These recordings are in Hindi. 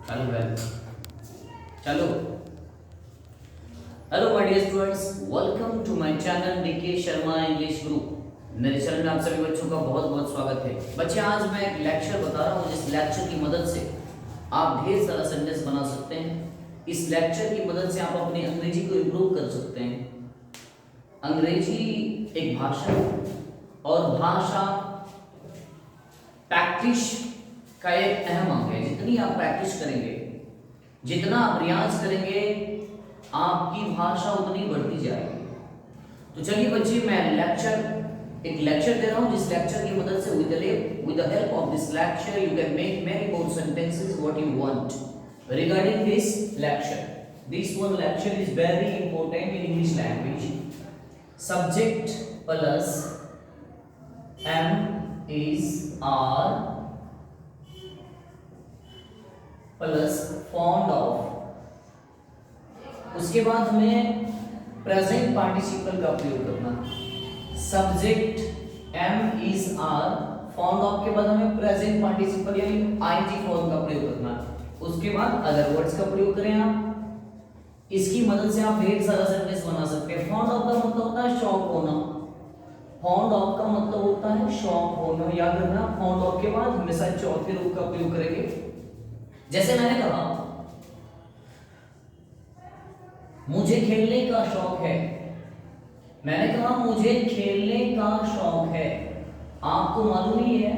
हेलो वेल चलो। Hello my dear students, welcome to my channel DK Sharma English group. मेरे चैनल में आप सभी बच्चों का बहुत बहुत स्वागत है। बच्चे, आज मैं एक लेक्चर बता रहा हूँ जिस लेक्चर की मदद से आप ढेर सारा सेंटेंस बना सकते हैं। इस लेक्चर की मदद से आप अपनी अंग्रेजी को इम्प्रूव कर सकते हैं। अंग्रेजी एक भाषा है और भाषा प्रैक्टिस का एक अहम अंग है। जितनी आप प्रैक्टिस करेंगे, जितना आप रियाज करेंगे, आपकी भाषा उतनी बढ़ती जाएगी। तो चलिए बच्चे, मैं एक लेक्चर दे रहा हूं जिस लेक्चर की मदद से with the help of this lecture you can make many more sentences what you want regarding this lecture. This one lecture is very important in English language. Subject plus am is are plus fond of, उसके बाद हमें प्रेजेंट पार्टिसिपल का प्रयोग करना। Subject am is are, fond of के बाद हमें प्रेजेंट पार्टिसिपल यानी आईएनजी फॉर्म का प्रयोग करना। उसके बाद अदर वर्ड्स का प्रयोग करें आप। इसकी मदद से आप ढेर सारा सेंटेंस बना सकते हैं। फॉन्ड ऑफ का मतलब होता है शौक होना। फॉन्ड ऑफ का मतलब होता है शौक होना। याद रखना, फॉन्ड ऑफ के बाद हमेशा चौथे रूप का प्रयोग करेंगे। जैसे मैंने कहा, मुझे खेलने का शौक है। मैंने कहा मुझे खेलने का शौक है। आपको मालूम ही है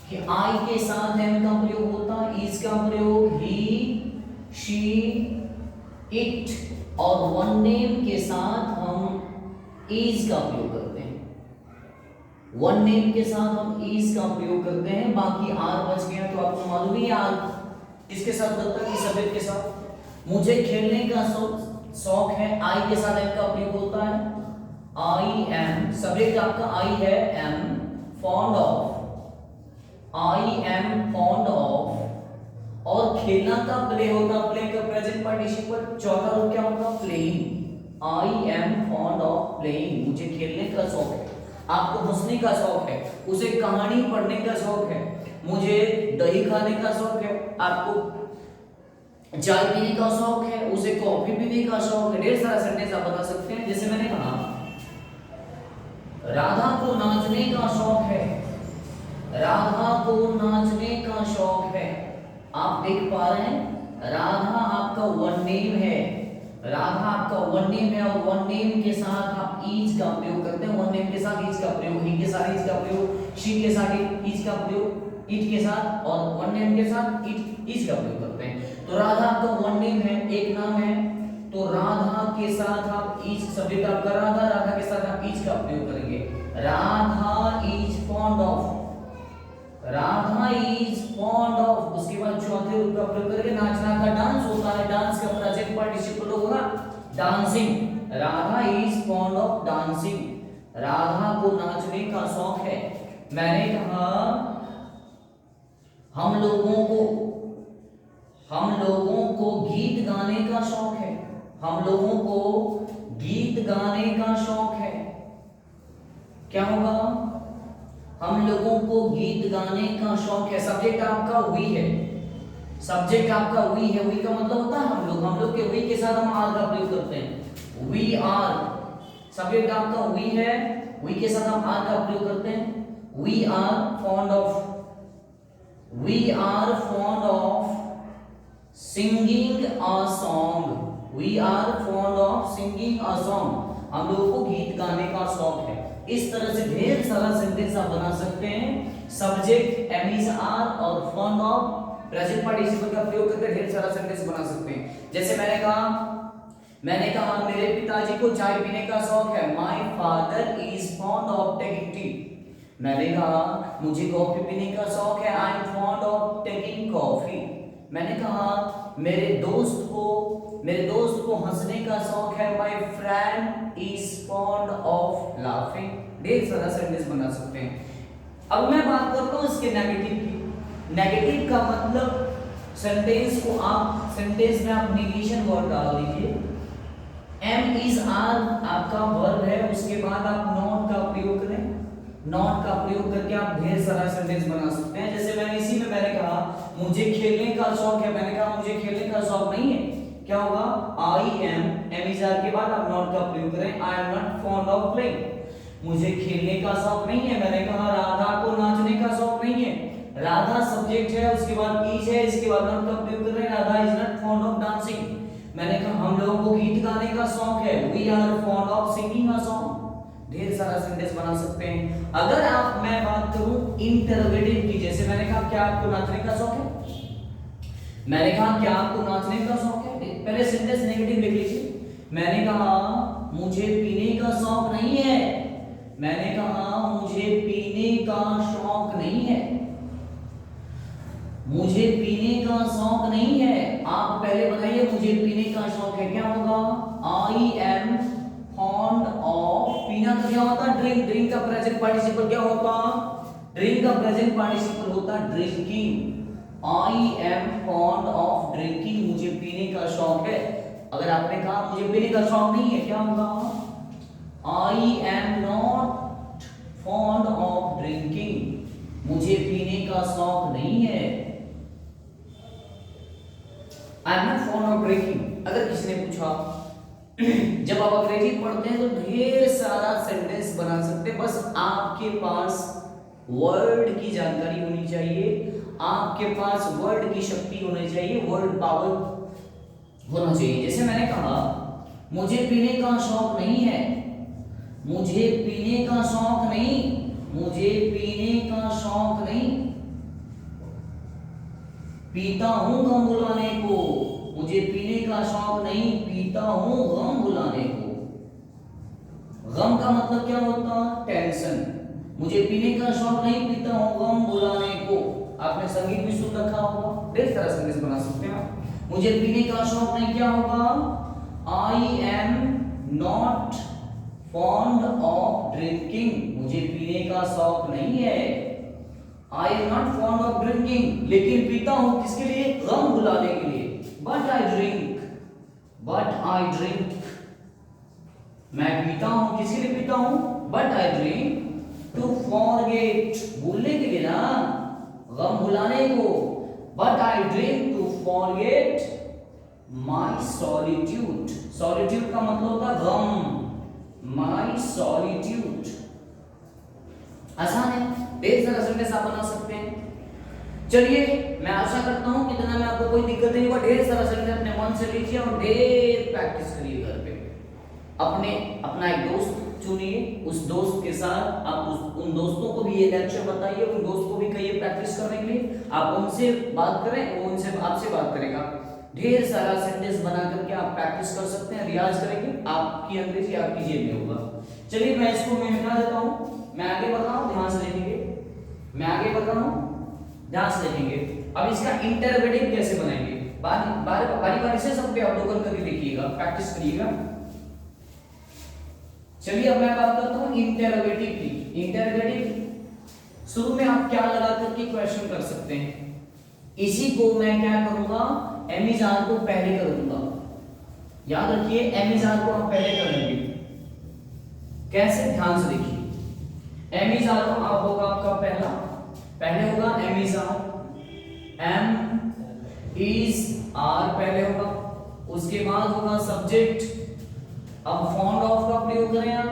कि आई के साथ एम का प्रयोग होता है, इज का प्रयोग ही, शी, इट, और वन नेम के साथ हम इज का प्रयोग करते हैं। वन नेम के साथ हम इज का प्रयोग करते हैं। बाकी आर बच गया तो आपको मालूम ही, आर किसके साथ बनता है? सब्जेक्ट के साथ। मुझे खेलने का शौक है, आई के साथ एम का प्रयोग होता है। आई एम, सब्जेक्ट आपका आई है, am fond of, I am fond of, और खेलना का प्ले होता, प्ले का प्रेजेंट पार्टिसिपल चौथा रूप क्या होगा? Playing. I am fond of playing, मुझे खेलने का शौक है। आपको हंसने का शौक है, उसे कहानी पढ़ने का शौक है, मुझे दही खाने का शौक है, आपको चाय पीने का शौक है, उसे कॉफी पीने का शौक है। ढेर सारा सेंटेंस आप बता सकते हैं। जैसे मैंने कहा, राधा को नाचने का शौक है। राधा को नाचने का शौक है। आप देख पा रहे हैं, राधा आपका वन नेम है। राधा आपका वन नेम है और वन नेम के साथ आप इज का प्रयोग करते हैं। वन नेम के साथ इज का प्रयोग, ही के साथ इज का प्रयोग, शी के साथ इज का प्रयोग, इट के साथ, और वन नेम के साथ इट इज का प्रयोग करते हैं। तो राधा आपका वन नेम है, एक नाम है, तो राधा के साथ आप इज, सब्जेक्ट आपका राधा, राधा के साथ आप इज का प्रयोग करेंगे। Radha is fond of, Radha is fond of. उसके बाद चौथे रूप का प्रयोग करके नाचना का डांस होता है। डांस का प्रेजेंट पार्टिसिपल होगा dancing. Radha is fond of dancing, Radha को नाचने का शौक है। मैंने कहा हम लोगों को गीत गाने का शौक है। हम लोगों को गीत गाने का शौक है। क्या होगा? हम लोगों को गीत गाने का शौक है। सब्जेक्ट आपका वी है। सब्जेक्ट आपका वी है। वी का मतलब होता है हम लोग। हम लोग के वी के साथ हम आर का प्रयोग करते हैं। वी आर, सब्जेक्ट आपका वी है, वी के साथ हम आर का प्रयोग करते हैं। We are fond of, we are fond of singing a song. We are fond of singing a song, हम लोगों को गीत गाने का शौक है। इस तरह से ढेर सारा सेंटेंस आप बना सकते हैं। सब्जेक्ट एम इज आर और फॉन्ड ऑफ प्रेजेंट पार्टिसिपल का प्रयोग करके ढेर सारा सेंटेंस बना सकते हैं। जैसे मैंने कहा मेरे पिताजी को चाय पीने का शौक है। My father is fond of taking tea. मैंने कहा मुझे कॉफी पीने का शौक है। I am fond of taking coffee. मैंने कहा मेरे दोस्त को हंसने का शौक है। My friend is fond of laughing. ढेर सारा सेंटेंस बना सकते हैं। अब मैं बात करता हूं इसके नेगेटिव की। नेगेटिव का मतलब सेंटेंस को आप सेंटेंस में आप नेगेशन वर्ड डाल दीजिए। एम इज आर आपका वर्ब है, उसके बाद आप नॉट का प्रयोग करें। नॉट का प्रयोग करके आप ढेर सारा सेंटेंस बना सकते हैं। जैसे मैंने मैंने कहा मुझे खेलने का शौक है, मैंने कहा मुझे खेलने का शौक नहीं है, क्या होगा? I am, am is are के बाद आप नॉट का प्रयोग करें, I am not fond of playing. मुझे खेलने का शौक नहीं है, मैंने कहा राधा को नाचने का शौक नहीं है, राधा सब्जेक्ट है, उसके बाद इज है, इसके बाद नॉट का प्रयोग कर रहे हैं, Radha is not fond of dancing. मैंने कहा हम लोगों को गीत गाने का शौक है, we are fond of singing a song. ढेर सारा सेंटेंस बना सकते हैं। अगर मैं बात करूं इंटरोगेटिव की, जैसे मैंने कहा क्या आपको नाचने का शौक है, मैंने कहा क्या आपको नाचने का शौक है, पहले सेंटेंस नेगेटिव लिख लीजिए। मैंने कहा मुझे पीने का शौक नहीं है, मैंने कहा मुझे पीने का शौक नहीं है, मुझे पीने का शौक नहीं है। आप पहले बताइए मुझे पीने का शौक है, क्या होगा? आई एम फॉन्ड ऑफ, पीना का क्या होता? ड्रिंक, ड्रिंक का प्रेजेंट पार्टिसिपल क्या होता? ड्रिंक का प्रेजेंट पार्टिसिपल होता drinking. I am fond of drinking, मुझे पीने का शौक है। अगर आपने कहा मुझे पीने का शौक नहीं है, क्या होगा? I am not fond of drinking, मुझे पीने का शौक नहीं है। I am not fond of drinking. अगर किसी ने पूछा, जब आप अंग्रेजी पढ़ते हैं तो ढेर सारा सेंटेंस बना सकते हैं, बस आपके पास वर्ड की जानकारी होनी चाहिए, आपके पास वर्ड की शक्ति होनी चाहिए, वर्ड पावर होना चाहिए। जैसे मैंने कहा मुझे पीने का शौक नहीं है, मुझे पीने का शौक नहीं, मुझे पीने का शौक नहीं, पीता हूं गम भुलाने को, मुझे पीने का शौक नहीं, पीता हूं गम भुलाने को। गम का मतलब क्या होता? टेंशन। मुझे पीने का शौक नहीं, पीता हूं गम भुलाने को। आपने संगीत भी सुन रखा होगा, ढेर सारा सेंटेंस बना सकते हैं आप। मुझे पीने का शौक नहीं, क्या होगा? I am not fond of drinking, मुझे पीने का शौक नहीं है। I am not fond of drinking, लेकिन पीता हूं किसके लिए? गम भुलाने के लिए। But I drink, but I drink, मैं पीता हूं किसके लिए पीता हूं? But I drink to forget, भूलने के लिए ना, गम भुलाने को। But I drink to forget my solitude, solitude का मतलब होता है गम, माई सॉलिट्यूड। आसान है, ढेर सारा सेंटेंस आप बना सकते हैं। चलिए मैं आशा करता हूं कितना में आपको कोई दिक्कत नहीं होगा। ढेर सारा सेंटेंस अपने मन से लीजिए और ढेर प्रैक्टिस करिए घर पे। अपना एक दोस्त चुनिए, उस दोस्त के साथ आप उन दोस्तों को भी ये लेक्चर बताइए, उन दोस्त को भी कहिए प्रैक्टिस करने के लिए। आप उनसे बात करें, वो उनसे आपसे बात करेगा। ढेर सारा सेंटेंस बना करके आप प्रैक्टिस कर सकते हैं, रियाज करेंगे, आपकी अंग्रेजी आपकी जेब में होगा। चलिए मैं इसको मैं मिटा देता हूं, मैं आगे बढ़ रहा हूं, ध्यान से देखेंगे, मैं आगे बढ़ रहा हूं, ध्यान से देखेंगे। अब इसका इंटरोगेटिव कैसे बनाएंगे, बारी बारी से सब पे अवलोकन करके देखिएगा, प्रैक्टिस करिएगा। चलिए अब मैं बात करता हूं इंटरोगेटिव की। इंटरोगेटिव शुरू में आप क्या लगा करके क्वेश्चन कर सकते हैं। इसी को मैं क्या करूंगा, एम इज आर को पहले करूंगा। याद रखिए एम इज आर को आप पहले करेंगे। कैसे, ध्यान से देखिए। एम इज आर होगा आपका पहले होगा am is are, am is are पहले होगा, उसके बाद होगा सब्जेक्ट। अब फॉन्ड ऑफ का प्रयोग करें आप,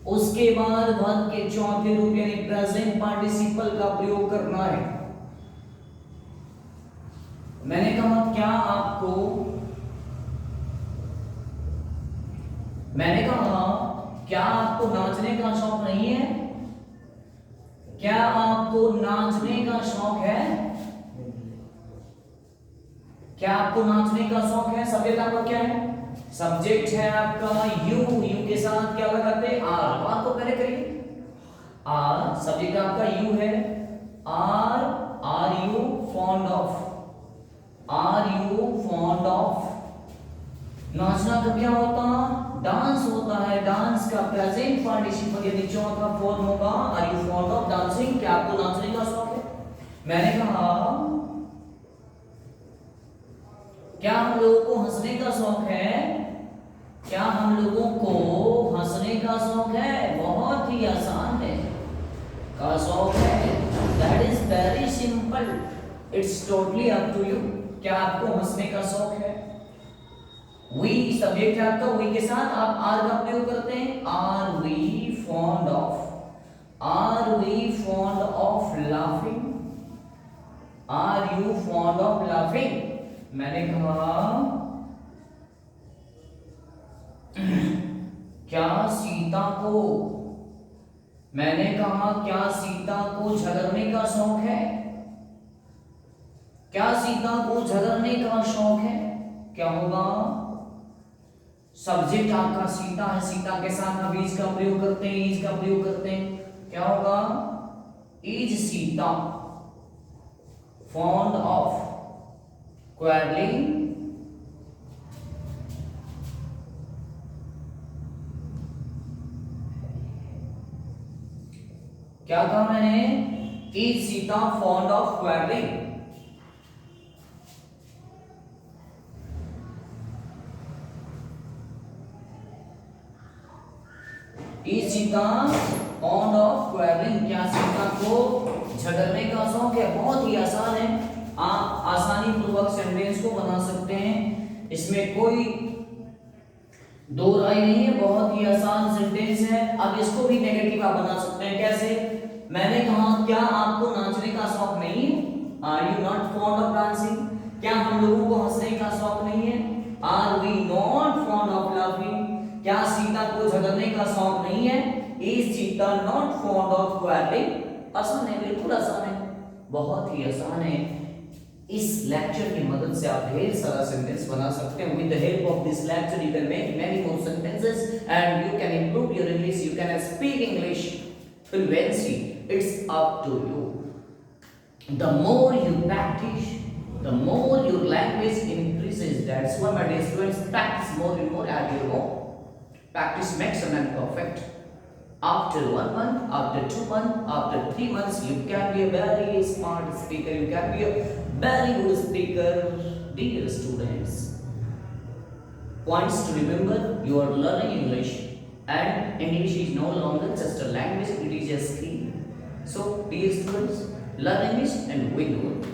उसके बाद वर्ब के चौथे रूप यानी प्रेजेंट पार्टिसिपल का प्रयोग करना है। मैंने कहा क्या आपको, मैंने कहा क्या आपको नाचने का शौक नहीं है? क्या आपको नाचने का शौक है? क्या आपको नाचने का शौक है? सब्जेक्ट आपका क्या है? सब्जेक्ट है आपका यू, यू के साथ क्या लगाते हैं? आर। बात को पहले करिए, आर सब्जेक्ट आपका यू है, are you fond of, are you fond of. नाचना तो क्या होता? डांस होता है। डांस का प्रेजेंट पार्टिसिपल यानी चौथा फॉर्म होगा are you fond of dancing. क्या आपको नाचने का शौक है? मैंने कहा क्या हम लोगों को हंसने का शौक है? क्या हम लोगों को हंसने का शौक है? बहुत ही आसान है का शौक है। That is very simple, it's totally up to you. क्या आपको हंसने का शौक है? वी सब्जेक्ट है आपका, वी के साथ आप आर का प्रयोग करते हैं। Are we fond of, are we fond of laughing, are you fond of laughing? मैंने कहा क्या सीता को, मैंने कहा क्या सीता को झगड़ने का शौक है? क्या सीता को झगड़ने का शौक है? क्या होगा? सब्जेक्ट आपका सीता है, सीता के साथ आप इज का प्रयोग करते हैं, इज का प्रयोग करते हैं। क्या होगा? Is Sita fond of quarrelling? क्या कहा मैंने? Is Sita fond of quarrelling? Is Sita fond of quarrelling? क्या सीता को झगड़ने का शौक है? बहुत ही आसान है, आप आसानी पूर्वक सेंटेंस को बना सकते हैं, इसमें कोई दो राय नहीं है, बहुत ही आसान सेंटेंस है। अब इसको भी नेगेटिव आप बना सकते हैं। कैसे? मैंने कहा क्या आपको नाचने का शौक नहीं है? Are you not fond of dancing? क्या हम लोगों को हंसने का शौक नहीं है? Are we not fond of laughing? क्या सीता को झगड़ने का शौक नहीं है? Is Sita not fond of quarrelling? आसान है, बिल्कुल आसान है, बहुत ही आसान है। इस लेक्चर की मदद से आप ढेर सारा सेंटेंस बना सकते हैं। With the help of this lecture you can make many more sentences and you can improve your English, you can speak English fluency. It's up to you. The more you practice, the more your language increases. That's why my dear students, practice more and more as you go. Practice makes a man perfect. After 1 month, after 2 months, after 3 months, you can be a very smart speaker. You can be a very good speaker, dear students. Points to remember: you are learning English. And English is no longer just a language, it is a skill. So, dear students, learn English and we do it.